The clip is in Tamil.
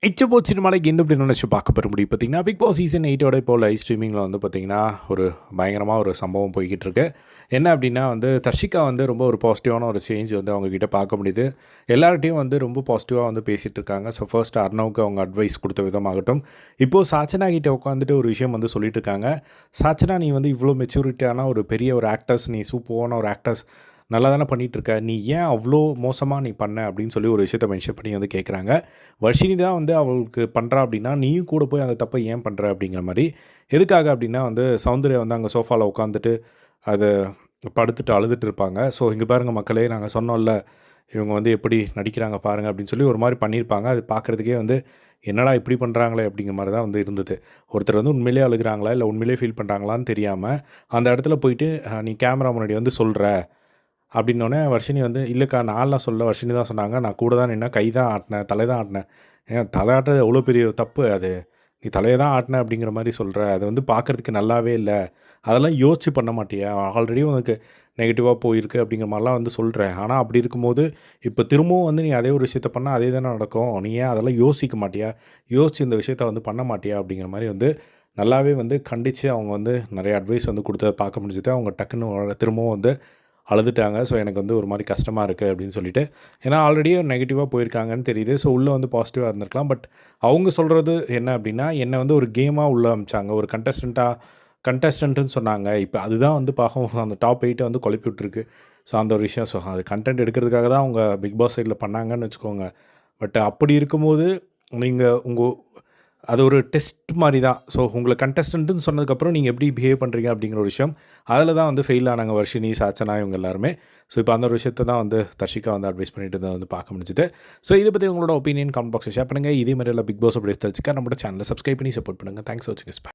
எச்சபோ சினிமாலைக்கு எந்த அப்படி நினச்சி பார்க்க பெற முடியும் பார்த்தீங்கன்னா, பிக் பாஸ் சீசன் 8ஓட இப்போ லைவ் ஸ்ட்ரீமிங்கில் வந்து பார்த்தீங்கன்னா, ஒரு பயங்கரமாக ஒரு சம்பவம் போய்கிட்டு இருக்கு. என்ன அப்படின்னா வந்து தர்ஷிகா வந்து ரொம்ப ஒரு பாசிட்டிவான ஒரு சேஞ்ச் வந்து அவங்கக்கிட்ட பார்க்க முடியுது. எல்லார்கிட்டையும் வந்து ரொம்ப பாசிட்டிவாக வந்து பேசிகிட்டு இருக்காங்க. ஸோ ஃபர்ஸ்ட் அர்ணவுக்கு அவங்க அட்வைஸ் கொடுத்த விதமாகட்டும், இப்போது சாச்சனா கிட்ட உட்காந்துட்டு ஒரு விஷயம் வந்து சொல்லிட்டு இருக்காங்க. சாச்சனா, நீ வந்து இவ்வளோ மெச்சூரிட்டியான ஒரு பெரிய ஒரு ஆக்டர்ஸ், நீ சூப்பரான ஒரு ஆக்டர்ஸ், நல்லா தானே பண்ணிகிட்ருக்க, நீ ஏன் அவ்வளோ மோசமாக நீ பண்ண அப்படின்னு சொல்லி ஒரு விஷயத்தை மென்ஷன் பண்ணி வந்து கேட்குறாங்க. வர்ஷினி தான் வந்து அவளுக்கு பண்ணுறா அப்படின்னா, நீயும் கூட போய் அந்த தப்பை ஏன் பண்ணுற அப்படிங்கிற மாதிரி. எதுக்காக அப்படின்னா வந்து சௌந்தர்யா வந்து அங்கே சோஃபாவில் உட்காந்துட்டு அதை படுத்துட்டு அழுதுட்டு இருப்பாங்க. ஸோ இங்கே பாருங்கள் மக்களே, நாங்கள் சொன்னோம்ல இவங்க வந்து எப்படி நடிக்கிறாங்க பாருங்கள் அப்படின்னு சொல்லி ஒரு மாதிரி பண்ணியிருப்பாங்க. அது பார்க்குறதுக்கே வந்து என்னடா இப்படி பண்ணுறாங்களே அப்படிங்கிற மாதிரி தான் வந்து இருந்தது. ஒருத்தர் வந்து உண்மையிலே அழுகிறாங்களா இல்லை உண்மையிலே ஃபீல் பண்ணுறாங்களான்னு தெரியாமல் அந்த இடத்துல போயிட்டு நீ கேமரா முன்னாடி வந்து சொல்கிற அப்படின்னோடனே வர்ஷினி வந்து, இல்லைக்கா நான்லாம் சொல்லல, வர்ஷினி தான் சொன்னாங்க, நான் கூட தான் நின்னேன், கை தான் ஆட்டினேன், தலை தான் ஆட்டினேன். ஏன் தலை ஆட்டுறது எவ்வளோ பெரிய தப்பு அது, நீ தலையை தான் ஆட்டின அப்படிங்கிற மாதிரி சொல்கிற, அது வந்து பார்க்குறதுக்கு நல்லாவே இல்லை, அதெல்லாம் யோசிச்சு பண்ண மாட்டியா, ஆல்ரெடி உனக்கு நெகட்டிவாக போயிருக்கு அப்படிங்கிற மாதிரிலாம் வந்து சொல்கிறேன். ஆனால் அப்படி இருக்கும்போது இப்போ திரும்பவும் வந்து நீ அதே ஒரு விஷயத்த பண்ணால் அதே தானே நடக்கும், நீ ஏன் அதெல்லாம் யோசிக்க மாட்டியா, யோசிச்சு இந்த விஷயத்த வந்து பண்ண மாட்டியா அப்படிங்கிற மாதிரி வந்து நல்லாவே வந்து கண்டித்து அவங்க வந்து நிறைய அட்வைஸ் வந்து கொடுத்ததை பார்க்க முடிஞ்சது. அவங்க டக்குன்னு திரும்பவும் வந்து அழுதுட்டாங்க. ஸோ எனக்கு வந்து ஒரு மாதிரி கஷ்டமாக இருக்குது அப்படின்னு சொல்லிட்டு, ஏன்னா ஆல்ரெடியே நெகட்டிவாக போயிருக்காங்கன்னு தெரியுது. ஸோ உள்ளே வந்து பாசிட்டிவாக இருந்திருக்கலாம். பட் அவங்க சொல்கிறது என்ன அப்படின்னா, என்னை வந்து ஒரு கேமாக உள்ளே அனுப்பிச்சாங்க, ஒரு கண்டஸ்டன்ட்டுன்னு சொன்னாங்க. இப்போ அதுதான் வந்து பாவம் அந்த டாப் 8 வந்து குழப்பி விட்டுருக்கு. ஸோ அந்த ஒரு விஷயம். ஸோ அது கண்டென்ட் எடுக்கிறதுக்காக தான் அவங்க பிக் பாஸ் சைடில் பண்ணாங்கன்னு வச்சுக்கோங்க. பட் அப்படி இருக்கும்போது நீங்கள் அது ஒரு டெஸ்ட் மாதிரி தான். ஸோ உங்களை கண்டஸ்டன்ட்டுன்னு சொன்னதுக்கப்புறம் நீங்கள் எப்படி பிஹேவ் பண்ணுறீங்க அப்படிங்கிற ஒரு விஷயம், அதில் தான் வந்து ஃபெயில் ஆனாங்க வர்ஷினி, சாச்சனா இவங்க எல்லாருமே. ஸோ இப்போ அந்த ஒரு விஷயத்தை தான் வந்து தர்ஷிகா வந்து அட்வைஸ் பண்ணிட்டு தான் வந்து பார்க்க முடிஞ்சுது. ஸோ இதை பற்றி உங்களோட ஒப்பீனியன் கமெண்ட் பாக்ஸில் ஷேர் பண்ணுங்கள். இதே மாதிரி எல்லாம் பிக் பாஸ் அப்படி தெரிஞ்சுக்க நம்மளோட சேனலை சப்ஸ்கிரைப் பண்ணி சப்போர்ட் பண்ணுங்கள். தேங்க்ஸ் ஃபார் வாட்சிங்.